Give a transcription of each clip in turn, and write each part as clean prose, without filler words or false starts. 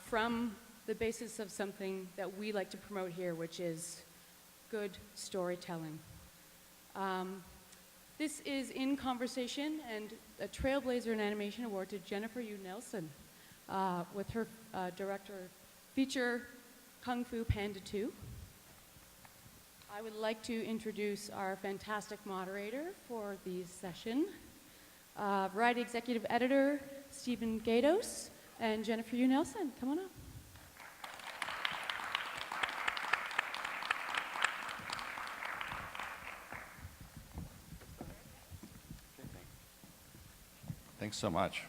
from the basis of something that we like to promote here, which is good storytelling. This is in conversation and a Trailblazer in Animation Award to Jennifer Yu Nelson with her director feature Kung Fu Panda 2. I would like to introduce our fantastic moderator for the session, Variety Executive Editor Stephen Gatos and Jennifer Yu Nelson. Come on up. Thanks so much.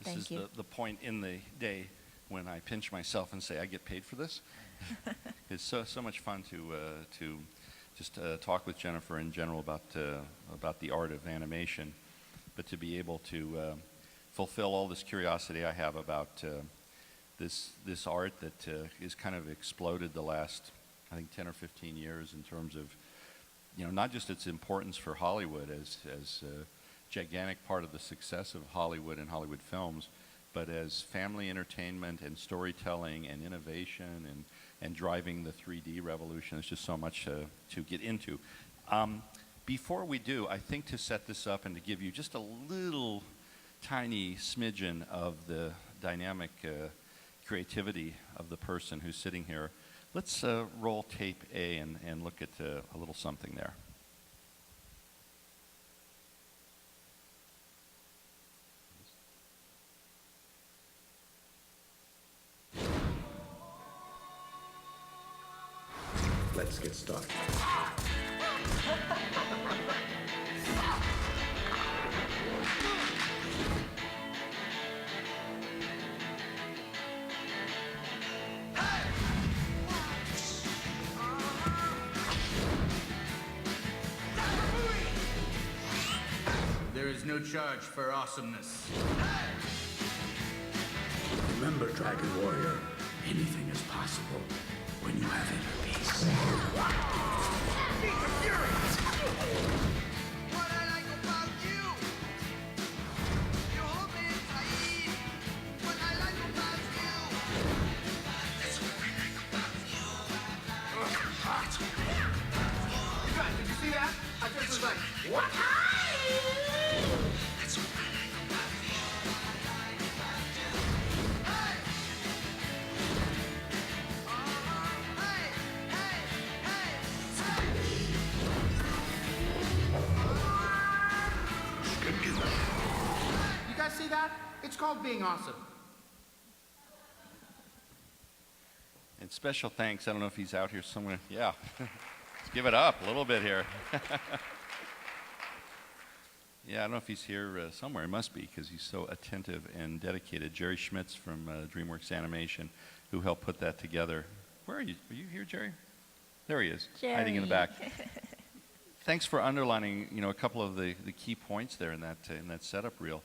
This Thank is the point in the day when I pinch myself and say, I get paid for this. It's so much fun to just talk with Jennifer in general about the art of animation, but to be able to fulfill all this curiosity I have about this art that is kind of exploded the last, I think, 10 or 15 years in terms of, not just its importance for Hollywood as a gigantic part of the success of Hollywood and Hollywood films, but as family entertainment and storytelling and innovation and driving the 3D revolution. There's just so much to get into. Before we do, I think to set this up and to give you just a little tiny smidgen of the dynamic creativity of the person who's sitting here, let's roll tape A and look at a little something there. Let's get started. There is no charge for awesomeness. Remember, Dragon Warrior, anything is possible when you have inner peace. What I like about you, you hold me tight. What I like about you, that's what I like about you. That's what I like about you. You guys, did you see that? I just was like, what? That's what I like about you. Hey! You guys see that? It's called being awesome. And special thanks, I don't know if he's out here somewhere. Yeah, let's give it up a little bit here. Yeah, I don't know if he's here somewhere. He must be, because he's so attentive and dedicated. Jerry Schmitz from DreamWorks Animation, who helped put that together. Where are you? Are you here, Jerry? There he is, hiding in the back. Thanks for underlining, a couple of the key points there in that setup reel.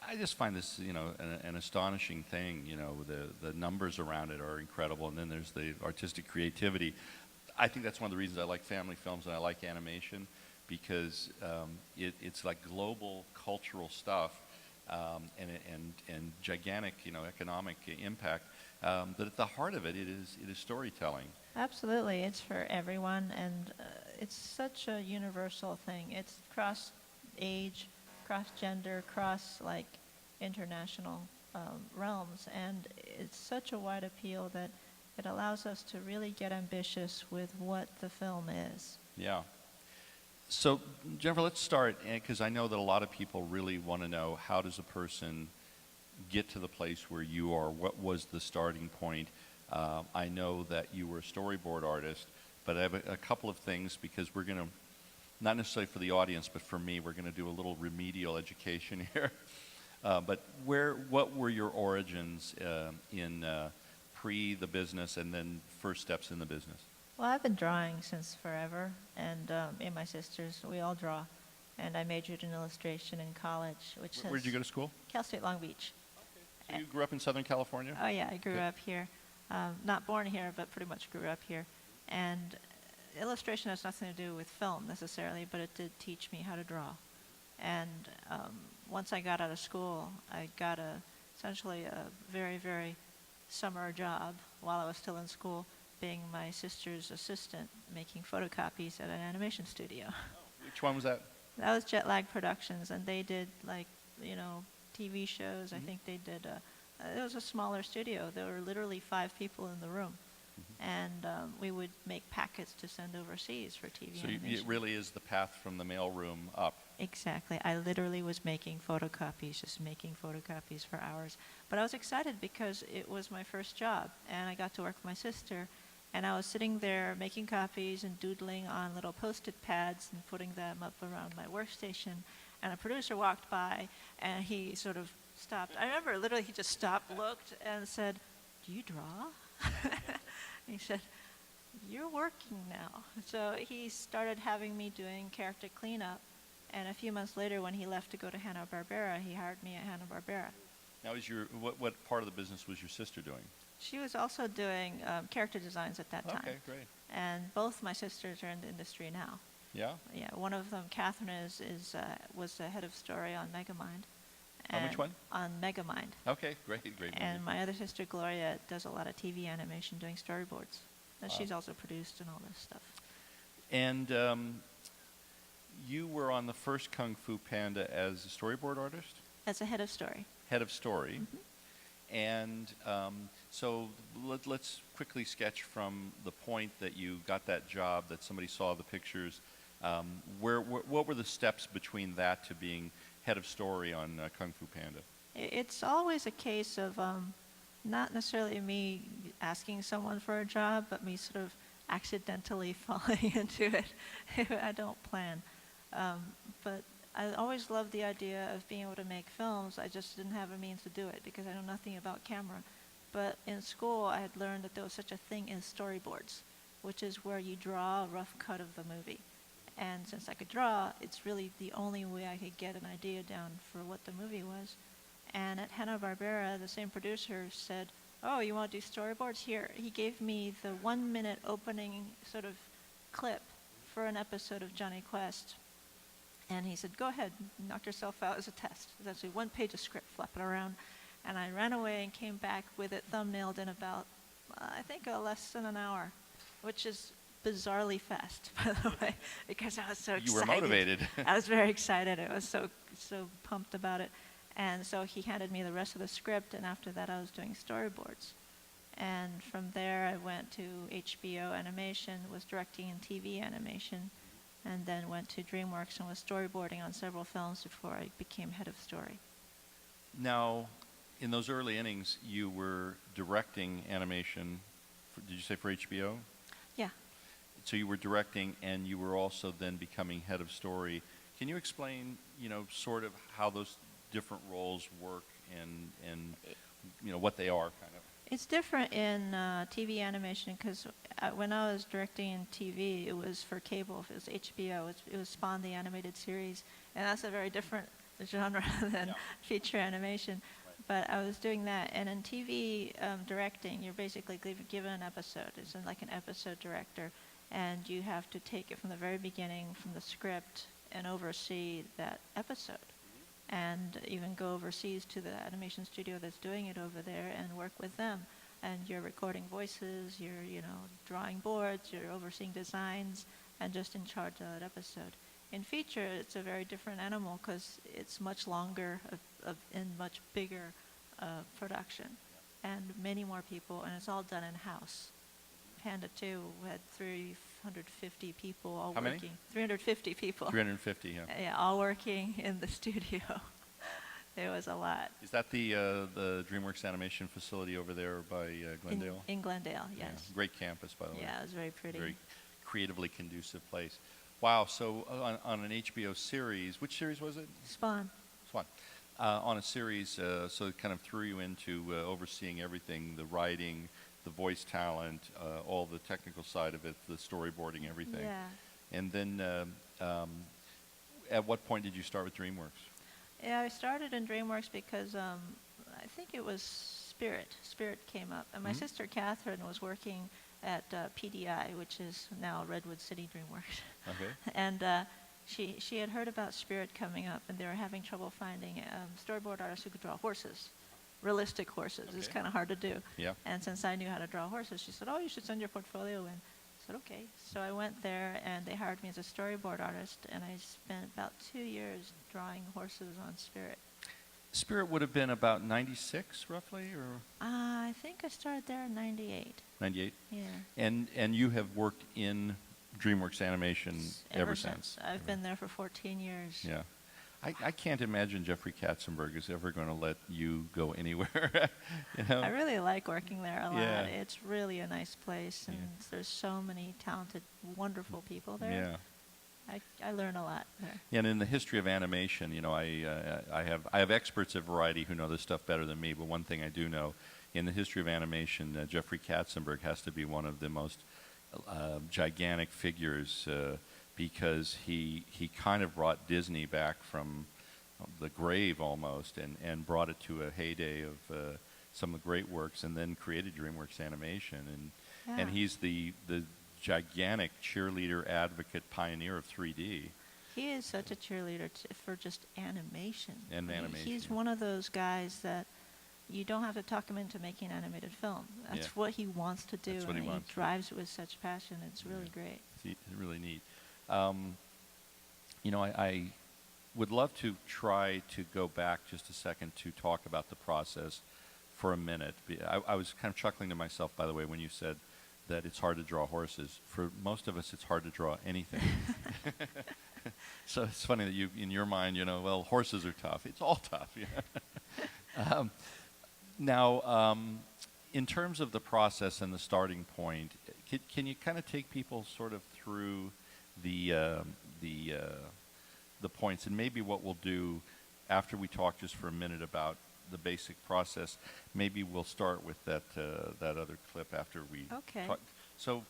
I just find this, an astonishing thing. The numbers around it are incredible, and then there's the artistic creativity. I think that's one of the reasons I like family films and I like animation, because it's like global cultural stuff and gigantic, economic impact. But at the heart of it, it is storytelling. Absolutely, it's for everyone, and it's such a universal thing. It's cross age, cross gender, cross international realms, and it's such a wide appeal that it allows us to really get ambitious with what the film is. Yeah. So, Jennifer, let's start, because I know that a lot of people really want to know, how does a person get to the place where you are? What was the starting point? I know that you were a storyboard artist, but I have a couple of things, because we're going to, not necessarily for the audience, but for me, we're going to do a little remedial education here. But what were your origins in pre the business and then first steps in the business? Well, I've been drawing since forever, and me and my sisters, we all draw. And I majored in illustration in college, which Where did you go to school? Cal State Long Beach. Okay. So you grew up in Southern California? Oh yeah, I grew up here. Not born here, but pretty much grew up here. And illustration has nothing to do with film necessarily, but it did teach me how to draw. And once I got out of school, I got a essentially a very, very summer job while I was still in school, being my sister's assistant, making photocopies at an animation studio. Which one was that? That was Jet Lag Productions, and they did like, TV shows. I think they did, it was a smaller studio. There were literally 5 people in the room. And we would make packets to send overseas for TV So animation. it really is the path from the mailroom up. Exactly. I literally was making photocopies, just making photocopies for hours. But I was excited because it was my first job, and I got to work with my sister. And I was sitting there making copies and doodling on little Post-it pads and putting them up around my workstation. And a producer walked by, and he sort of stopped. I remember literally he just stopped, looked, and said, "Do you draw?" He said, "You're working now." So he started having me doing character cleanup. And a few months later, when he left to go to Hanna-Barbera, he hired me at Hanna-Barbera. Now, what part of the business was your sister doing? She was also doing character designs at that time. Okay, great. And both my sisters are in the industry now. Yeah? Yeah, one of them, Catherine, was the head of story on Megamind. On which one? On Megamind. Okay, great movie. And my other sister, Gloria, does a lot of TV animation, doing storyboards. And she's also produced and all this stuff. And you were on the first Kung Fu Panda as a storyboard artist? As a head of story. Head of story. And so let's quickly sketch from the point that you got that job, that somebody saw the pictures. What were the steps between that to being head of story on Kung Fu Panda? It's always a case of not necessarily me asking someone for a job, but me sort of accidentally falling into it. I don't plan. But I always loved the idea of being able to make films. I just didn't have a means to do it because I know nothing about camera. But in school, I had learned that there was such a thing as storyboards, which is where you draw a rough cut of the movie. And since I could draw, it's really the only way I could get an idea down for what the movie was. And at Hanna-Barbera, the same producer said, "Oh, you want to do storyboards? Here." He gave me the 1-minute opening sort of clip for an episode of Johnny Quest. And he said, "Go ahead, knock yourself out as a test." There's actually 1 page of script flapping around. And I ran away and came back with it thumbnailed in about, I think, less than an hour, which is bizarrely fast, by the way, because I was so excited. You were motivated. I was very excited. I was so pumped about it. And so he handed me the rest of the script, and after that I was doing storyboards. And from there I went to HBO Animation, was directing in TV animation, and then went to DreamWorks and was storyboarding on several films before I became head of story. Now, in those early innings, you were directing animation, did you say for HBO? Yeah. So you were directing, and you were also then becoming head of story. Can you explain, sort of how those different roles work and what they are, kind of? It's different in TV animation because when I was directing in TV, it was for cable. It was HBO. It was Spawn, the animated series, and that's a very different genre than feature animation. But I was doing that, and in TV directing, you're basically given an episode. It's like an episode director, and you have to take it from the very beginning, from the script, and oversee that episode. And even go overseas to the animation studio that's doing it over there and work with them. And you're recording voices, you're drawing boards, you're overseeing designs, and just in charge of that episode. In feature, it's a very different animal because it's much longer and much bigger production, and many more people, and it's all done in-house. Panda 2 had 350 people all How working. many? 350 people. 350, yeah. Yeah, all working in the studio. It was a lot. Is that the DreamWorks animation facility over there by Glendale? In Glendale, yes. Yeah, great campus, by the way. Yeah, it was very pretty. Very creatively conducive place. Wow, so on an HBO series, which series was it? Spawn. Swan. On a series, so it kind of threw you into overseeing everything, the writing, the voice talent, all the technical side of it, the storyboarding, everything. Yeah. And then at what point did you start with DreamWorks? Yeah, I started in DreamWorks because I think it was Spirit. Spirit came up. And my sister Catherine was working at PDI, which is now Redwood City DreamWorks. Okay. And she had heard about Spirit coming up, and they were having trouble finding storyboard artists who could draw horses. realistic horses. It's Okay. kind of hard to do. Yeah. And since I knew how to draw horses, she said, "Oh, you should send your portfolio in." I said, "Okay." So I went there, and they hired me as a storyboard artist, and I spent about 2 years drawing horses on Spirit. Spirit would have been about 96, roughly, or I think I started there in '98. 98? Yeah. And you have worked in DreamWorks Animation ever since. I've been there for 14 years. Yeah. I can't imagine Jeffrey Katzenberg is ever going to let you go anywhere. You know? I really like working there a lot. Yeah. It's really a nice place, and Yeah. there's so many talented, wonderful people there. Yeah. I learn a lot there. And in the history of animation, you know, I have experts of variety who know this stuff better than me. But one thing I do know, in the history of animation, Jeffrey Katzenberg has to be one of the most gigantic figures because he kind of brought Disney back from the grave almost, and brought it to a heyday of some of the great works, and then created DreamWorks Animation, and Yeah. he's the gigantic cheerleader, advocate, pioneer of 3D. He is such a cheerleader for just animation. And I mean, animation, He's yeah. one of those guys that you don't have to talk him into making animated film. That's Yeah. what he wants to do, That's what he and wants. he drives it with such passion. It's really great. It's really neat. You know, I would love to try to go back just a second to talk about the process for a minute. I was kind of chuckling to myself, by the way, when you said that it's hard to draw horses. For most of us, it's hard to draw anything. So it's funny that you, in your mind, you know, well, horses are tough. It's all tough. Yeah. Now, in terms of the process and the starting point, can you kind of take people sort of through the points, and maybe what we'll do after we talk just for a minute about the basic process, maybe we'll start with that other clip after we Okay. talk. So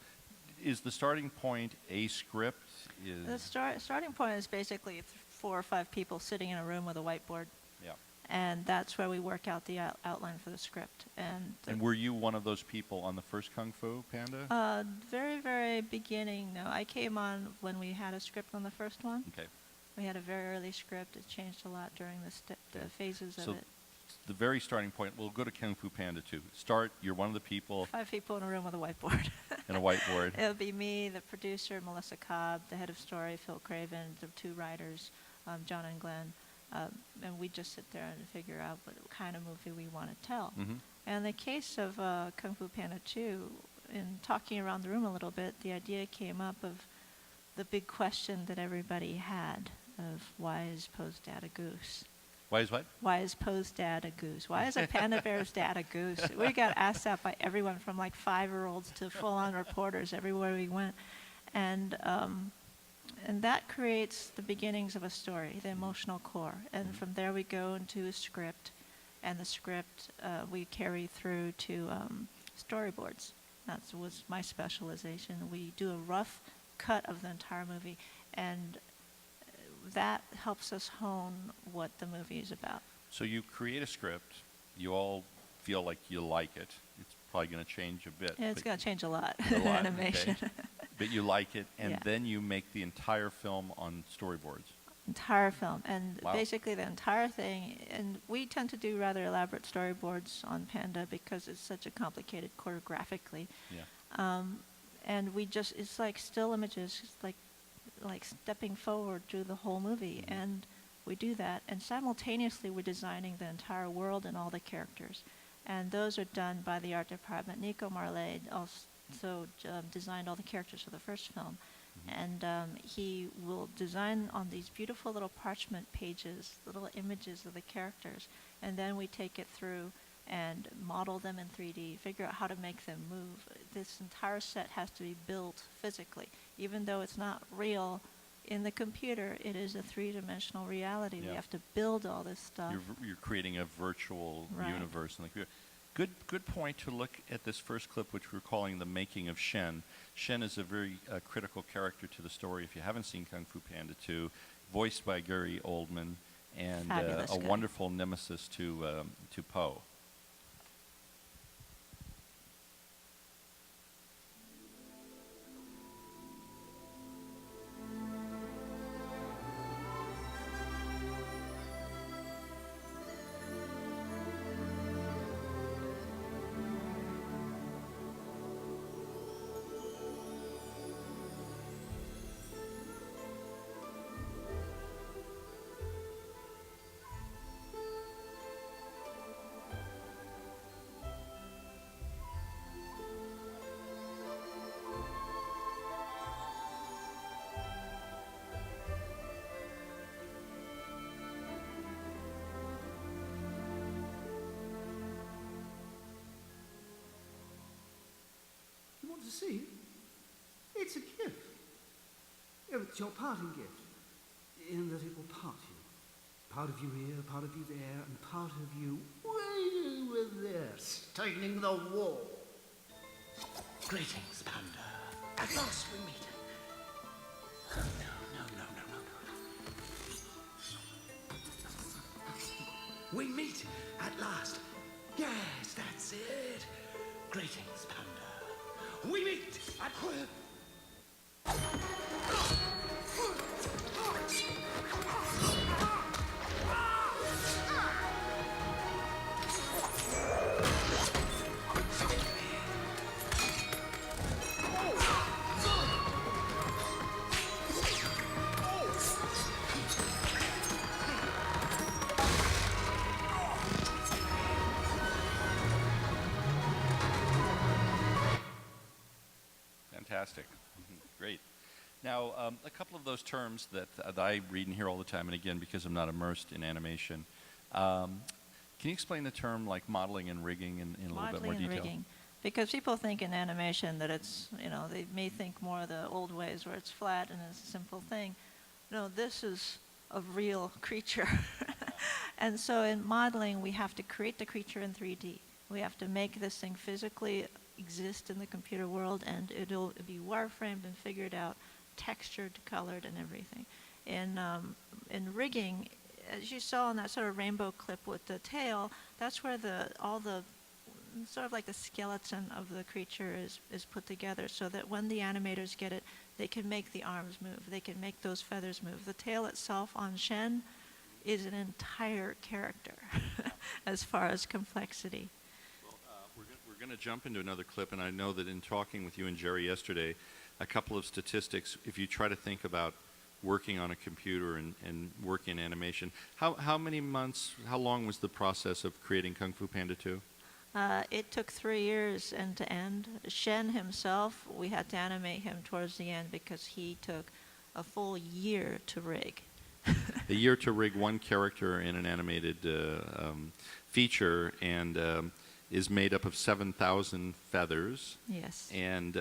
is the starting point a script? The starting point is basically 4 or 5 people sitting in a room with a whiteboard, Yeah. and that's where we work out the outline for the script. And Were you one of those people on the first Kung Fu Panda? very, very beginning, no. I came on when we had a script on the first one. Okay. We had a very early script. It changed a lot during the phases So of it. the very starting point, we'll go to Kung Fu Panda 2. You're one of the people 5 people in a room with a whiteboard. in a whiteboard. It'll be me, the producer, Melissa Cobb, the head of story, Phil Craven, the 2 writers, John and Glenn, and we just sit there and figure out what kind of movie we want to tell. Mhm. And in the case of Kung Fu Panda 2, in talking around the room a little bit, the idea came up of the big question that everybody had of why is Poe's dad a goose? Why is what? Why is Poe's dad a goose? Why is a panda bear's dad a goose? We got asked that by everyone from like 5-year-olds to full-on reporters everywhere we went. And that creates the beginnings of a story, the emotional core. And from there we go into a script, and the script we carry through to storyboards. That was my specialization. We do a rough cut of the entire movie, and that helps us hone what the movie is about. So you create a script. You all feel like you like it. It's probably going to change a bit. Yeah, it's but- going to change a lot A in lot, animation. okay. But you like it, and Yeah. then you make the entire film on storyboards. Entire film, and Wow. basically the entire thing. And we tend to do rather elaborate storyboards on Panda because it's such a complicated choreographically. Yeah. And it's like still images, it's like stepping forward through the whole movie, and we do that, and simultaneously we're designing the entire world and all the characters, and those are done by the art department. Nico Marley also designed all the characters for the first film, and he will design on these beautiful little parchment pages little images of the characters, and then we take it through and model them in 3D, figure out how to make them move. This entire set has to be built physically. Even though it's not real in the computer, it is a 3-dimensional reality. Yeah. We have to build all this stuff. You're creating a virtual Right. universe in the computer. Good point to look at this first clip, which we're calling The Making of Shen. Shen is a very critical character to the story. If you haven't seen Kung Fu Panda 2, voiced by Gary Oldman, and Fabulous a guy. wonderful nemesis to Poe. to see? It's a gift. Yeah, it's your parting gift, in that it will part you. Part of you here, part of you there, and part of you way over there, tightening the wall. Greetings, Panda. At last we meet. No, no, no, no, no, no. We meet at last. Yes, that's it. Greetings, Panda. We meet at... Fantastic. Great. Now, a couple of those terms that I read and hear all the time, and again, because I'm not immersed in animation, can you explain the term like modeling and rigging in a little bit more Modeling and detail? rigging. Because people think in animation that it's, they may think more of the old ways where it's flat and it's a simple thing. No, this is a real creature. And so in modeling, we have to create the creature in 3D. We have to make this thing physically exist in the computer world, and it'll be wireframed and figured out, textured, colored, and everything. In rigging, as you saw in that sort of rainbow clip with the tail, that's where all the sort of like the skeleton of the creature is put together, so that when the animators get it, they can make the arms move, they can make those feathers move. The tail itself on Shen is an entire character as far as complexity. We're going to jump into another clip, and I know that in talking with you and Jerry yesterday, a couple of statistics, if you try to think about working on a computer and working in animation, how many months, how long was the process of creating Kung Fu Panda 2? It took 3 years end to end. Shen himself, we had to animate him towards the end because he took a full year to rig. A year to rig one character in an animated feature, and is made up of 7,000 feathers. Yes. And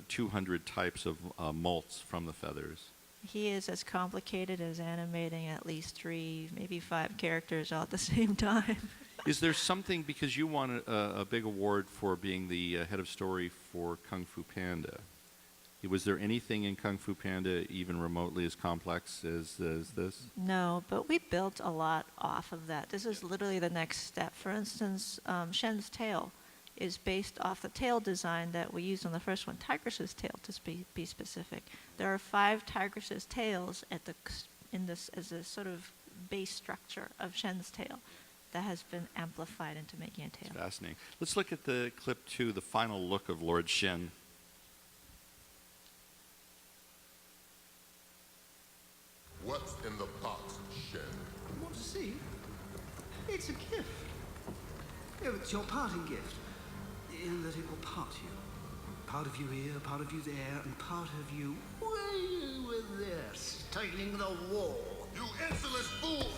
200 types of molts from the feathers. He is as complicated as animating at least 3, maybe 5 characters all at the same time. Is there something, because you won a big award for being the head of story for Kung Fu Panda, was there anything in Kung Fu Panda even remotely as complex as this? No, but we built a lot off of that. This is literally the next step. For instance, Shen's tail is based off the tail design that we used on the first one, Tigress's tail, to be specific. There are 5 Tigress's tails in this as a sort of base structure of Shen's tail that has been amplified into making a tail. It's fascinating. Let's look at the clip 2, the final look of Lord Shen. What's in the box, Shen? You want to see? It's a gift. Yeah, it's your parting gift, in that it will part you. Part of you here, part of you there, and part of you way over there, tightening the wall. You insolent fool!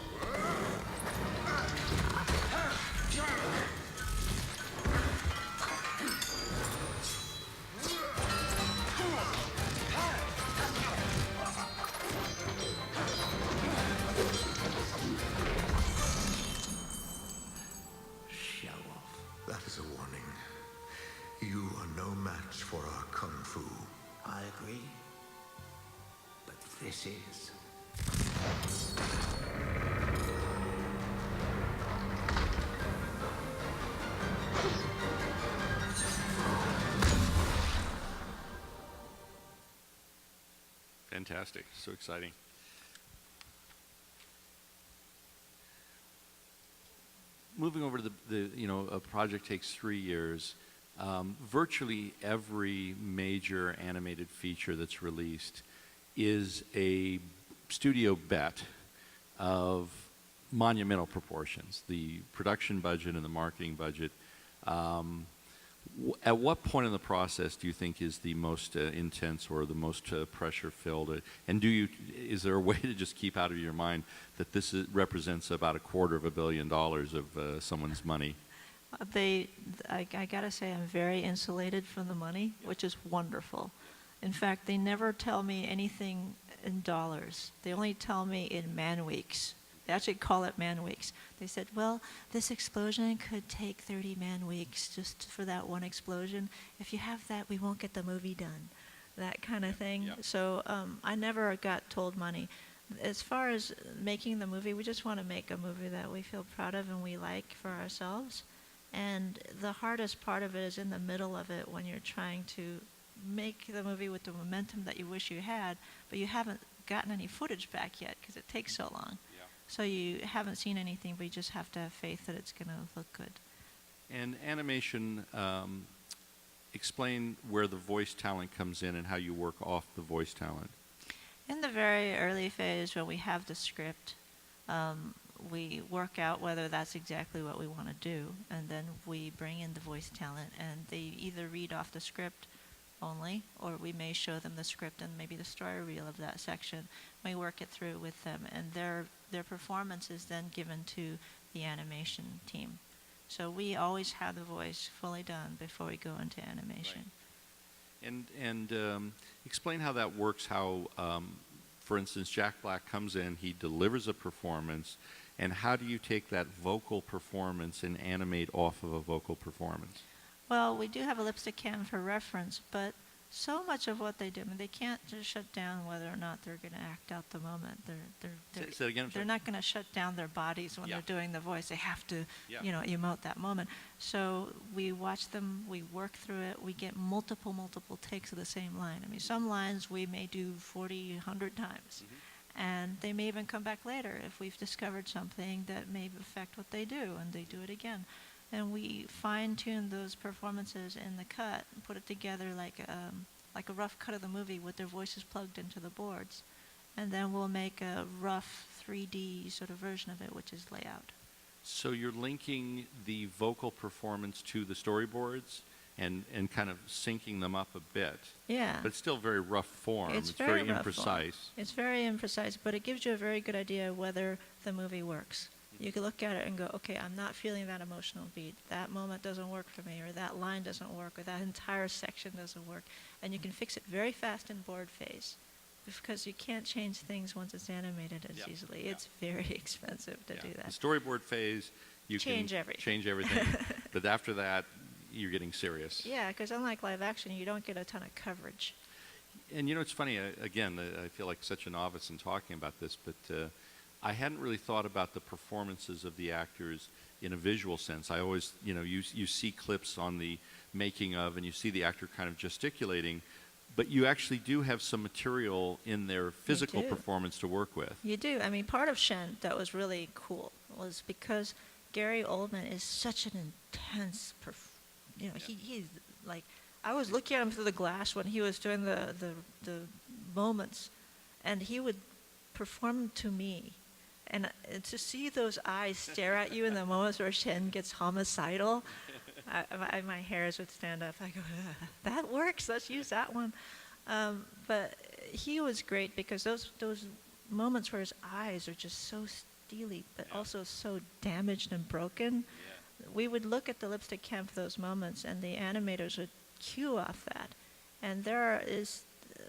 Show off. That is a warning. You are no match for our kung fu. I agree. But this is. Fantastic. So exciting. Moving over to a project takes 3 years. Virtually every major animated feature that's released is a studio bet of monumental proportions. The production budget and the marketing budget. At what point in the process do you think is the most intense or the most pressure-filled? And is there a way to just keep out of your mind that this represents about $250 million of someone's money? I gotta say, I'm very insulated from the money, which is wonderful. In fact, they never tell me anything in dollars. They only tell me in man weeks. They actually call it man weeks. They said, well, this explosion could take 30 man weeks just for that one explosion. If you have that, we won't get the movie done. That kind of thing. Yeah. So I never got told money. As far as making the movie, we just want to make a movie that we feel proud of and we like for ourselves. And the hardest part of it is in the middle of it when you're trying to make the movie with the momentum that you wish you had, but you haven't gotten any footage back yet because it takes so long. Yeah. So you haven't seen anything, but you just have to have faith that it's going to look good. And animation, explain where the voice talent comes in and how you work off the voice talent. In the very early phase when we have the script, we work out whether that's exactly what we want to do, and then we bring in the voice talent, and they either read off the script only, or we may show them the script and maybe the story reel of that section. We work it through with them, and their performance is then given to the animation team. So we always have the voice fully done before we go into animation. Right. And explain how that works, how, for instance, Jack Black comes in, he delivers a performance, and how do you take that vocal performance and animate off of a vocal performance? Well, we do have a lipstick cam for reference, but so much of what they do, I mean, they can't just shut down whether or not they're going to act out the moment. Say that again, I'm They're sorry. not going to shut down their bodies when Yeah. they're doing the voice. They have to, Yeah. emote that moment. So we watch them, we work through it, we get multiple takes of the same line. I mean, some lines we may do 40, 100 times. And they may even come back later if we've discovered something that may affect what they do, and they do it again. And we fine-tune those performances in the cut and put it together like a rough cut of the movie with their voices plugged into the boards. And then we'll make a rough 3D sort of version of it, which is layout. So you're linking the vocal performance to the storyboards and kind of syncing them up a bit. Yeah. But it's still very rough form. It's very very rough form. imprecise. It's very imprecise, but it gives you a very good idea whether the movie works. You can look at it and go, okay, I'm not feeling that emotional beat. That moment doesn't work for me, or that line doesn't work, or that entire section doesn't work. And you can fix it very fast in board phase, because you can't change things once it's animated as Yeah. easily. Yeah. It's very expensive to do The that. storyboard phase, you Change can everything. change everything. But after that, you're getting serious. Yeah, because unlike live action, you don't get a ton of coverage. And it's funny, again, I feel like such a novice in talking about this, but I hadn't really thought about the performances of the actors in a visual sense. I always, you see clips on the making of, and you see the actor kind of gesticulating, but you actually do have some material in their physical do. performance to work with. You do. I mean, part of Shen that was really cool was because Gary Oldman is such an intense, he's like, I was looking at him through the glass when he was doing the moments, and he would perform to me. And to see those eyes stare at you in the moments where Shen gets homicidal, my hairs would stand up. I go, that works. Let's use that one. But he was great because those moments where his eyes are just so steely, but also so damaged and broken. We would look at the lipstick cam for those moments, and the animators would cue off that. And there is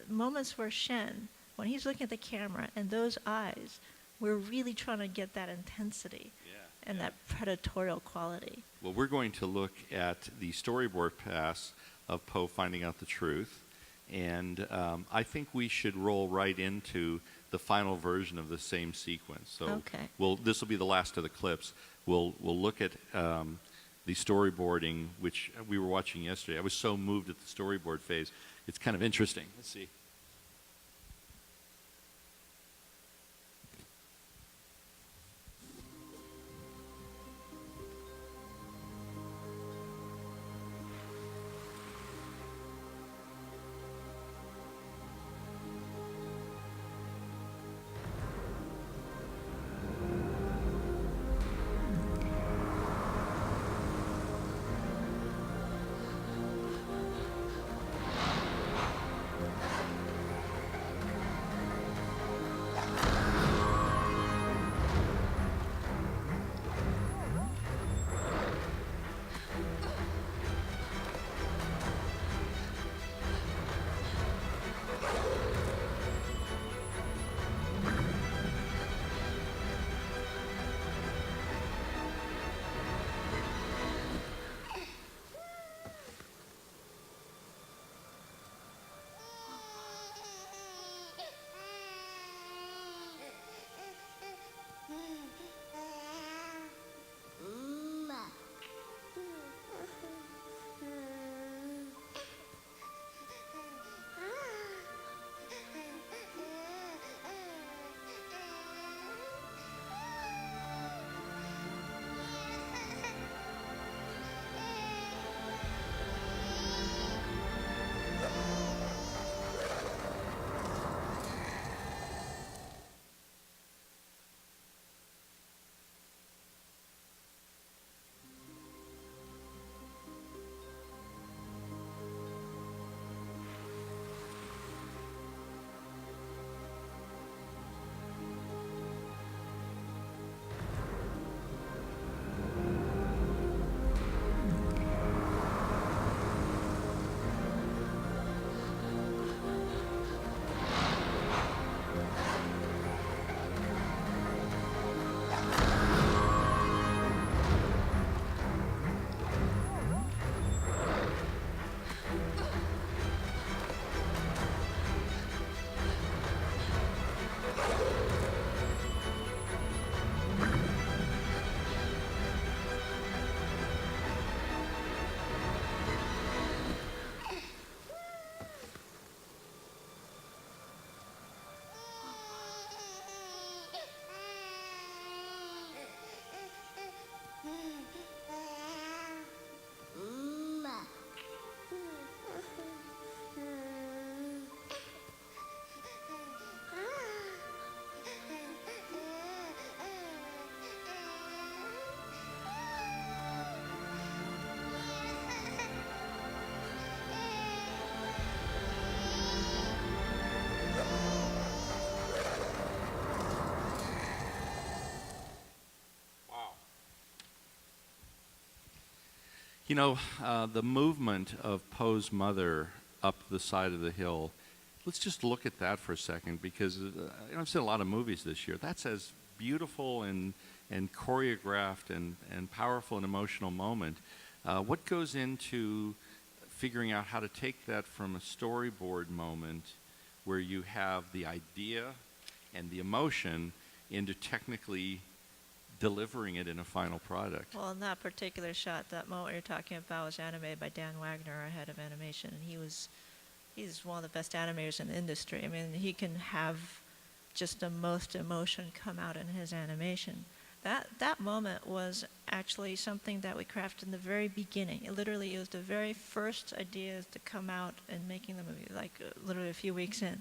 moments where Shen, when he's looking at the camera, and those eyes, we're really trying to get that intensity and that predatorial quality. Well, we're going to look at the storyboard pass of Poe finding out the truth, and I think we should roll right into the final version of the same sequence. So Okay. this will be the last of the clips. We'll look at the storyboarding, which we were watching yesterday. I was so moved at the storyboard phase. It's kind of interesting. Let's see. You know, the movement of Poe's mother up the side of the hill, let's just look at that for a second, because I've seen a lot of movies this year. That's as beautiful and choreographed and powerful and emotional moment. What goes into figuring out how to take that from a storyboard moment where you have the idea and the emotion into technically delivering it in a final product? Well, in that particular shot, that moment you're talking about was animated by Dan Wagner, our head of animation, and he's one of the best animators in the industry. I mean, he can have just the most emotion come out in his animation. That moment was actually something that we crafted in the very beginning. It was the very first ideas to come out in making the movie, like literally a few weeks in.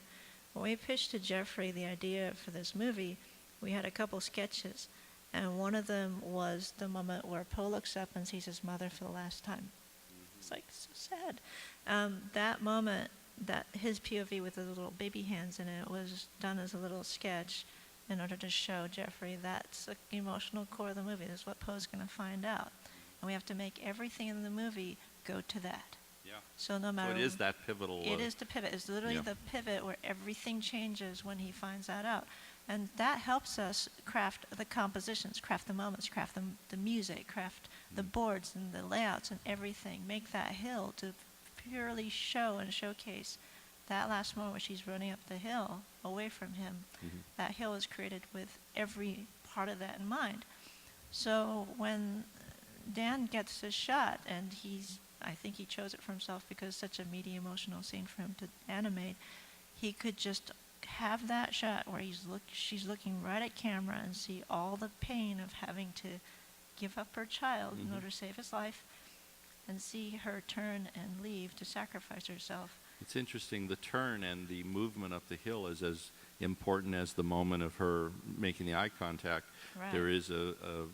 When we pitched to Jeffrey the idea for this movie, we had a couple sketches, and one of them was the moment where Poe looks up and sees his mother for the last time. It's like so sad. That moment, that his POV with the little baby hands in it, was done as a little sketch in order to show Jeffrey that's the emotional core of the movie. This is what Poe's going to find out. And we have to make everything in the movie go to that. Yeah. So no matter... So it is that pivotal... It is the pivot. It's literally yeah. the pivot where everything changes when he finds that out. And that helps us craft the compositions, craft the moments, craft the music, craft the boards and the layouts and everything. Make that hill to purely show and showcase that last moment where she's running up the hill away from him. That hill is created with every part of that in mind. So when Dan gets this shot, and I think he chose it for himself because it's such a meaty, emotional scene for him to animate, he could just have that shot where she's looking right at camera and see all the pain of having to give up her child in order to save his life, and see her turn and leave to sacrifice herself. It's interesting, the turn and the movement up the hill is as important as the moment of her making the eye contact. Right. There is a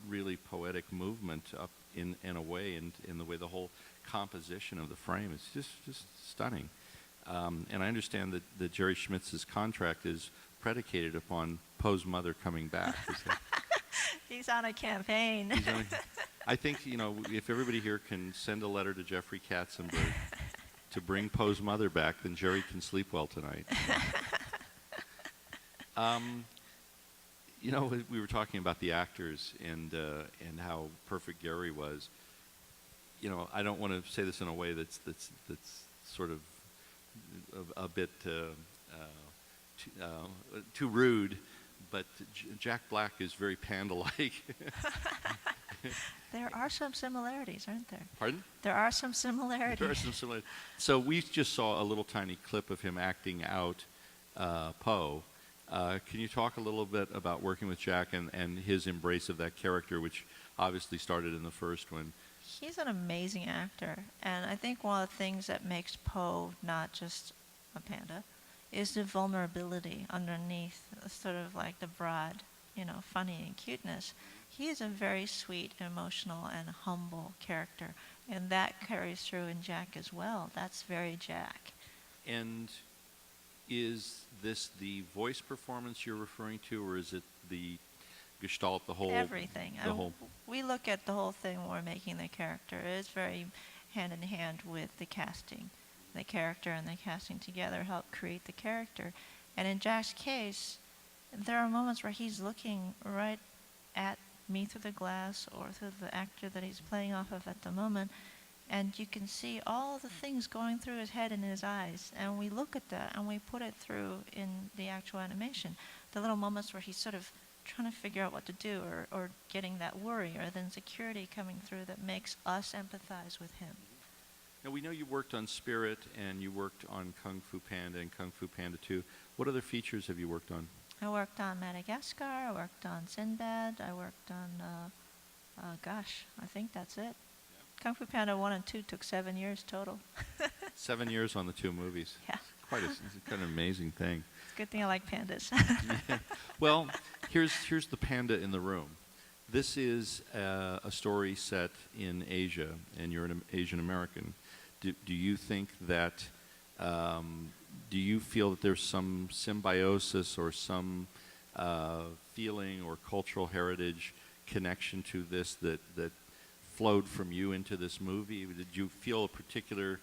really poetic movement up in a way, in the way the whole composition of the frame is just stunning. And I understand that Jerry Schmitz's contract is predicated upon Poe's mother coming back. He's on a campaign. I think, if everybody here can send a letter to Jeffrey Katzenberg to bring Poe's mother back, then Jerry can sleep well tonight. We were talking about the actors and how perfect Gary was. I don't want to say this in a way that's sort of a bit too rude, but Jack Black is very panda-like. There are some similarities, aren't there? Pardon? There are some similarities. There are some similarities. So we just saw a little tiny clip of him acting out Poe. Can you talk a little bit about working with Jack and his embrace of that character, which obviously started in the first one? He's an amazing actor, and I think one of the things that makes Poe not just a panda is the vulnerability underneath, sort of like the broad, funny and cuteness. He is a very sweet, emotional, and humble character, and that carries through in Jack as well. That's very Jack. And is this the voice performance you're referring to, or is it the gestalt, the whole... Everything. We look at the whole thing when we're making the character. It's very hand in hand with the casting. The character and the casting together help create the character. And in Jack's case, there are moments where he's looking right at me through the glass or through the actor that he's playing off of at the moment, and you can see all the things going through his head and his eyes, and we look at that and we put it through in the actual animation. The little moments where he's sort of trying to figure out what to do, or getting that worry or the insecurity coming through that makes us empathize with him. Now, we know you worked on Spirit and you worked on Kung Fu Panda and Kung Fu Panda 2. What other features have you worked on? I worked on Madagascar, I worked on Sinbad, I worked on, I think that's it. Yeah. Kung Fu Panda 1 and 2 took 7 years total. 7 years on the 2 movies. Yeah. It's kind of an amazing thing. It's a good thing I like pandas. Yeah. Well, here's the panda in the room. This is a story set in Asia, and you're an Asian American. Do you think that... do you feel that there's some symbiosis or some feeling or cultural heritage connection to this that flowed from you into this movie? Did you feel a particular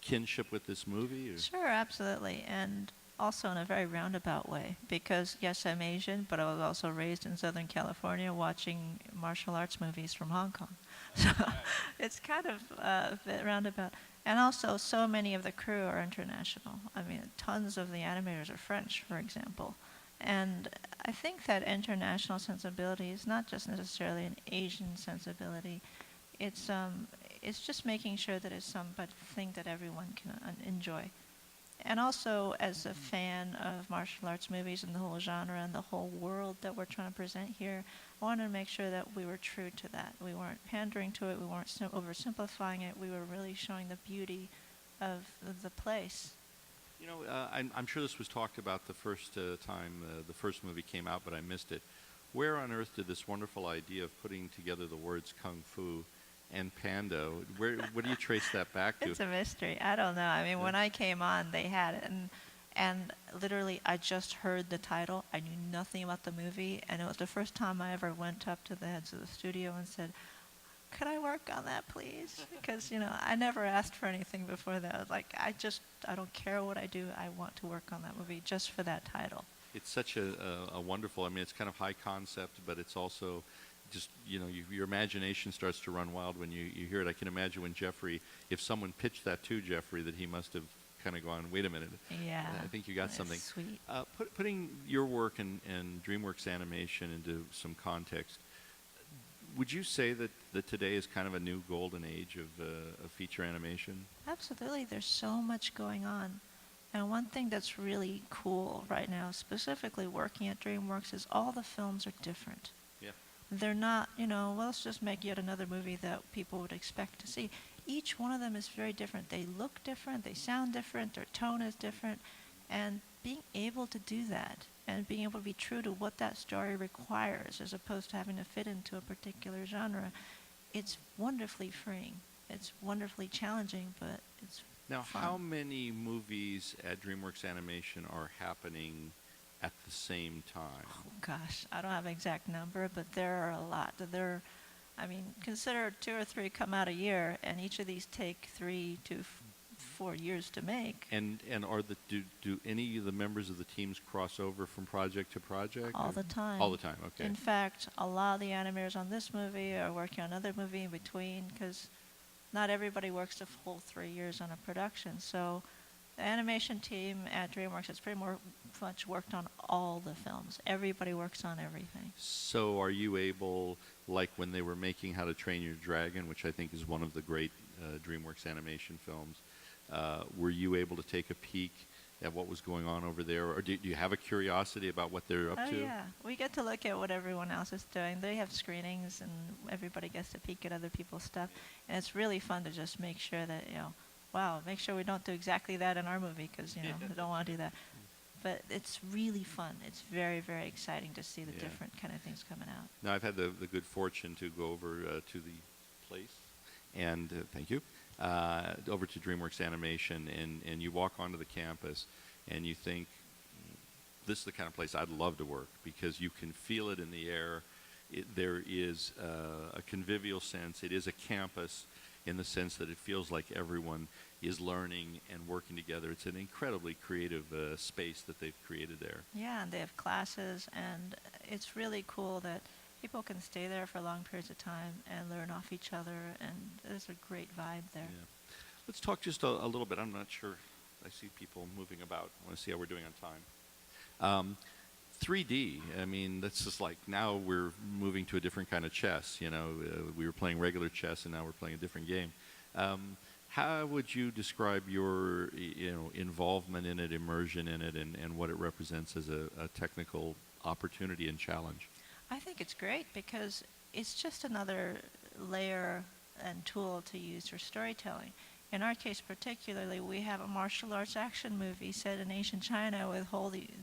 kinship with this movie? Or? Sure, absolutely. And also in a very roundabout way, because yes, I'm Asian, but I was also raised in Southern California watching martial arts movies from Hong Kong. So it's kind of a bit roundabout. And also, so many of the crew are international. I mean, tons of the animators are French, for example. And I think that international sensibility is not just necessarily an Asian sensibility. It's just making sure that it's something that everyone can enjoy. And also, as a fan of martial arts movies and the whole genre and the whole world that we're trying to present here, I wanted to make sure that we were true to that. We weren't pandering to it, we weren't oversimplifying it, we were really showing the beauty of the place. You know, I'm sure this was talked about the first time the first movie came out, but I missed it. Where on earth did this wonderful idea of putting together the words Kung Fu and Panda, what do you trace that back to? It's a mystery. I don't know. I mean, when I came on, they had it, and literally, I just heard the title. I knew nothing about the movie, and it was the first time I ever went up to the heads of the studio and said, "Could I work on that, please?" Because I never asked for anything before that. I was like, I don't care what I do. I want to work on that movie just for that title. It's such a wonderful. I mean, it's kind of high concept, but it's also just your imagination starts to run wild when you hear it. I can imagine when Jeffrey, if someone pitched that to Jeffrey, that he must have kind of gone, "Wait a minute, Yeah, I think you got that's something." sweet. Putting your work and DreamWorks Animation into some context, would you say that today is kind of a new golden age of feature animation? Absolutely. There's so much going on. And one thing that's really cool right now, specifically working at DreamWorks, is all the films are different. Yeah. They're not, well, let's just make yet another movie that people would expect to see. Each one of them is very different. They look different, they sound different, their tone is different. And being able to do that and being able to be true to what that story requires as opposed to having to fit into a particular genre, it's wonderfully freeing. It's wonderfully challenging, but it's Now, fun. how many movies at DreamWorks Animation are happening at the same time? Oh, gosh, I don't have an exact number, but there are a lot. Consider 2 or 3 come out a year, and each of these take 3 to 4 years to make. And do any of the members of the teams cross over from project to project? All or? the time. All the time, okay. In fact, a lot of the animators on this movie are working on another movie in between, because not everybody works the full 3 years on a production. So the animation team at DreamWorks has pretty much worked on all the films. Everybody works on everything. So are you able, like when they were making How to Train Your Dragon, which I think is one of the great DreamWorks animation films, were you able to take a peek at what was going on over there? Or do you have a curiosity about what they're up Oh, to? yeah. We get to look at what everyone else is doing. They have screenings, and everybody gets to peek at other people's stuff. And it's really fun to just make sure that, wow, make sure we don't do exactly that in our movie, because, we don't want to do that. But it's really fun. It's very, very exciting to see the Yeah. different kind of things coming out. Now, I've had the good fortune to go over to the place, and thank you, over to DreamWorks Animation, and you walk onto the campus, and you think, this is the kind of place I'd love to work, because you can feel it in the air. There is a convivial sense. It is a campus in the sense that it feels like everyone is learning and working together. It's an incredibly creative space that they've created there. Yeah, and they have classes, and it's really cool that people can stay there for long periods of time and learn off each other, and there's a great vibe there. Yeah. Let's talk just a little bit. I'm not sure. I see people moving about. I want to see how we're doing on time. 3D, I mean, that's just like now we're moving to a different kind of chess. We were playing regular chess, and now we're playing a different game. How would you describe your involvement in it, immersion in it, and what it represents as a technical opportunity and challenge? I think it's great because it's just another layer and tool to use for storytelling. In our case particularly, we have a martial arts action movie set in ancient China with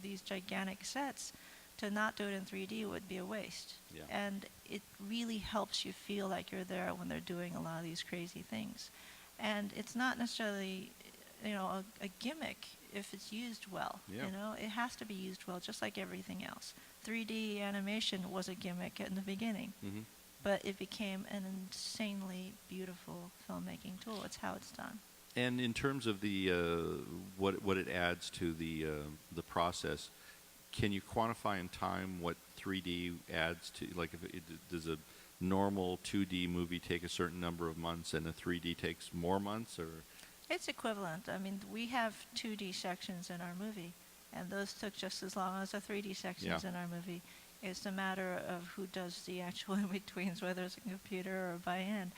these gigantic sets. To not do it in 3D would be a waste. Yeah. And it really helps you feel like you're there when they're doing a lot of these crazy things. And it's not necessarily, a gimmick if it's used well. Yeah. It has to be used well, just like everything else. 3D animation was a gimmick in the beginning. Mm-hmm. but it became an insanely beautiful filmmaking tool. It's how it's done. And in terms of the what it adds to the process, can you quantify in time what 3D adds to? Like, does a normal 2D movie take a certain number of months, and a 3D takes more months, or? It's equivalent. I mean, we have 2D sections in our movie, and those took just as long as the 3D sections in our movie. It's a matter of who does the actual in-betweens, whether it's a computer or by hand.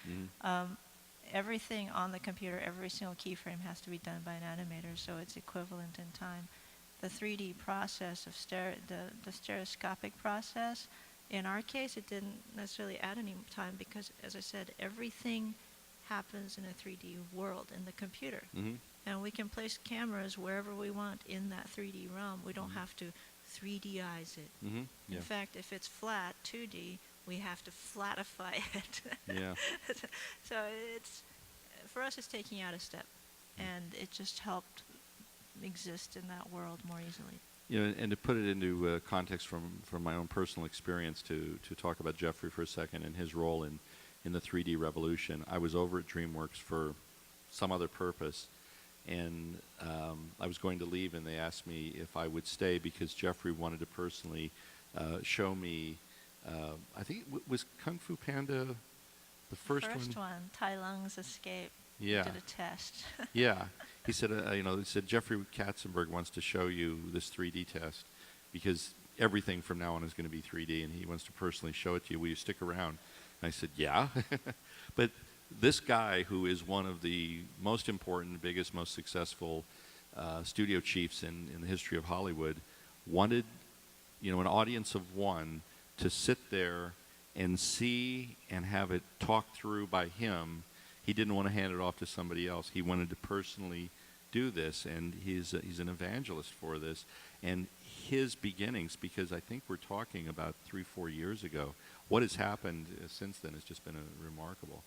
Everything on the computer, every single keyframe has to be done by an animator, so it's equivalent in time. The 3D process of the stereoscopic process, in our case, it didn't necessarily add any time because, as I said, everything happens in a 3D world in the computer. And we can place cameras wherever we want in that 3D realm. We don't have to 3Dize it. In fact, if it's flat, 2D, we have to flatify it. So it's, for us, it's taking out a step, and it just helped exist in that world more easily. You know, and to put it into context from my own personal experience, to talk about Jeffrey for a second and his role in the 3D revolution. I was over at DreamWorks for some other purpose, and I was going to leave, and they asked me if I would stay because Jeffrey wanted to personally show me. I think was Kung Fu Panda the first one. Tai Lung's Escape. Yeah. Did a test. Yeah. He said, he said, Jeffrey Katzenberg wants to show you this 3D test because everything from now on is going to be 3D, and he wants to personally show it to you. Will you stick around? And I said, yeah. But this guy, who is one of the most important, biggest, most successful studio chiefs in the history of Hollywood, wanted, an audience of one to sit there and see and have it talked through by him. He didn't want to hand it off to somebody else. He wanted to personally do this, and he's an evangelist for this. And his beginnings, because I think we're talking about 3-4 years ago, what has happened since then has just been remarkable.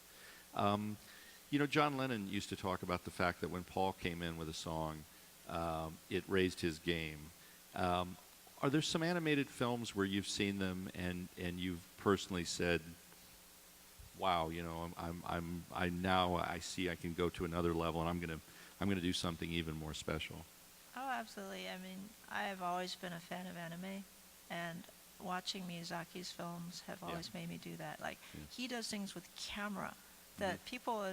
John Lennon used to talk about the fact that when Paul came in with a song, it raised his game. Are there some animated films where you've seen them and you've personally said, wow, I see I can go to another level, and I'm gonna do something even more special? Oh, absolutely. I mean, I have always been a fan of anime, and watching Miyazaki's films have always made me do that. Like, he does things with camera that people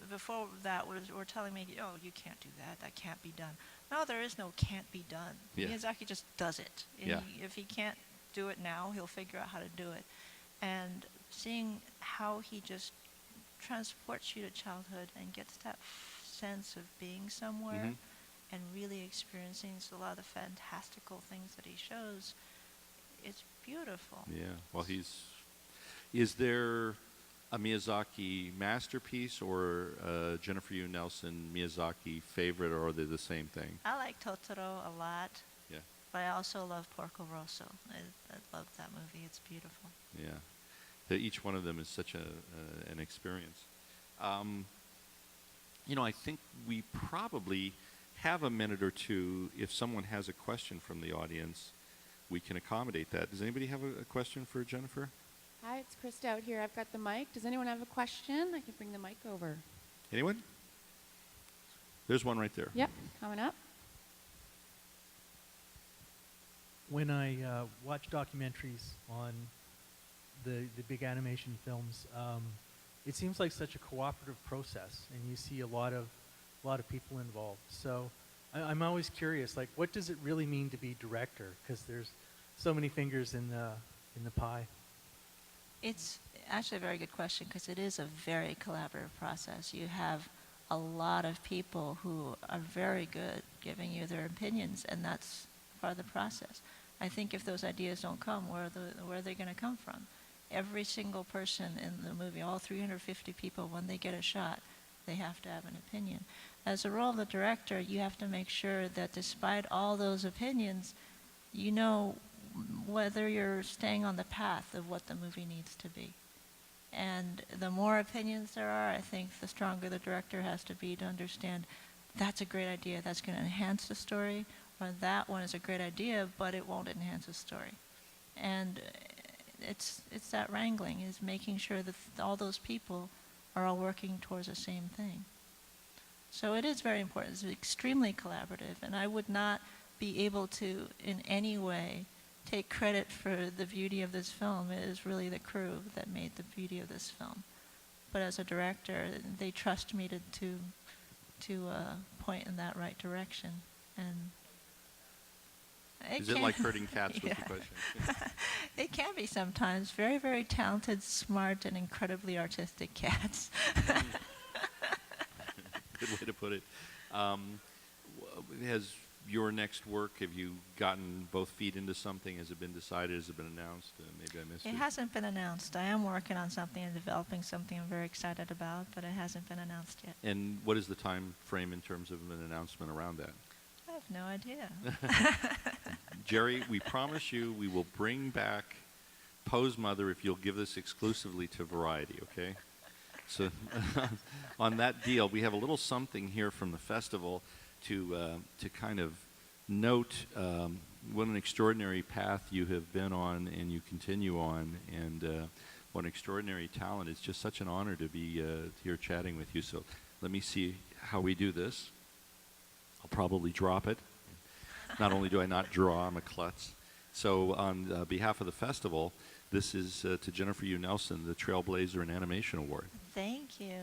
before that were telling me, oh, you can't do that. That can't be done. No, there is no can't be done. Miyazaki just does it. And if he can't do it now, he'll figure out how to do it. And seeing how he just transports you to childhood and gets that sense of being somewhere and really experiencing a lot of the fantastical things that he shows, it's beautiful. Yeah. Well, is there a Miyazaki masterpiece or Jennifer Yu Nelson Miyazaki favorite, or are they the same thing? I like Totoro a lot. Yeah. But I also love Porco Rosso. I love that movie. It's beautiful. Yeah. Each one of them is such an experience. I think we probably have a minute or two. If someone has a question from the audience, we can accommodate that. Does anybody have a question for Jennifer? Hi, it's Krista out here. I've got the mic. Does anyone have a question? I can bring the mic over. Anyone? There's one right there. Yep, coming up. When I watch documentaries on the big animation films, it seems like such a cooperative process, and you see a lot of people involved. So I'm always curious, like, what does it really mean to be director? Because there's so many fingers in the pie. It's actually a very good question because it is a very collaborative process. You have a lot of people who are very good giving you their opinions, and that's part of the process. I think if those ideas don't come, where are they going to come from? Every single person in the movie, all 350 people, when they get a shot, they have to have an opinion. As a role of the director, you have to make sure that despite all those opinions, you know whether you're staying on the path of what the movie needs to be. And the more opinions there are, I think the stronger the director has to be to understand that's a great idea, that's going to enhance the story, or that one is a great idea, but it won't enhance the story. And it's that wrangling, is making sure that all those people are all working towards the same thing. So it is very important. It's extremely collaborative, and I would not be able to in any way take credit for the beauty of this film. It is really the crew that made the beauty of this film. But as a director, they trust me to point in that right direction. And Is it like herding cats with Yeah. the question? It can be sometimes. Very, very talented, smart, and incredibly artistic cats. Good way to put it. Has your next work, have you gotten both feet into something? Has it been decided? Has it been announced? Maybe I missed it. It hasn't been announced. I am working on something and developing something I'm very excited about, but it hasn't been announced yet. And what is the time frame in terms of an announcement around that? I have no idea. Jerry, we promise you we will bring back Poe's Mother if you'll give this exclusively to Variety, okay? So on that deal, we have a little something here from the festival to kind of note what an extraordinary path you have been on and you continue on, and what an extraordinary talent. It's just such an honor to be here chatting with you. So let me see how we do this. I'll probably drop it. Not only do I not draw, I'm a klutz. So on behalf of the festival, this is to Jennifer Yu Nelson, the Trailblazer and Animation Award. Thank you.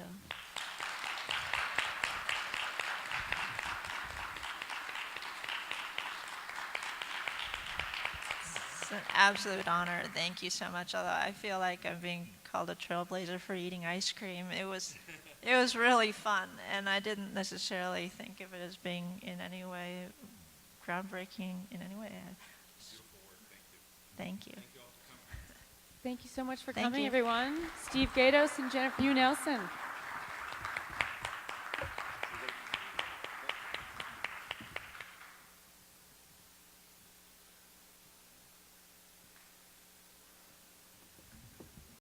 It's an absolute honor. Thank you so much. Although I feel like I'm being called a trailblazer for eating ice cream. It was really fun, and I didn't necessarily think of it as being in any way groundbreaking in any way. Thank you. Thank you so much for Thank coming, you. everyone. Steve Gatos and Jennifer Yu Nelson.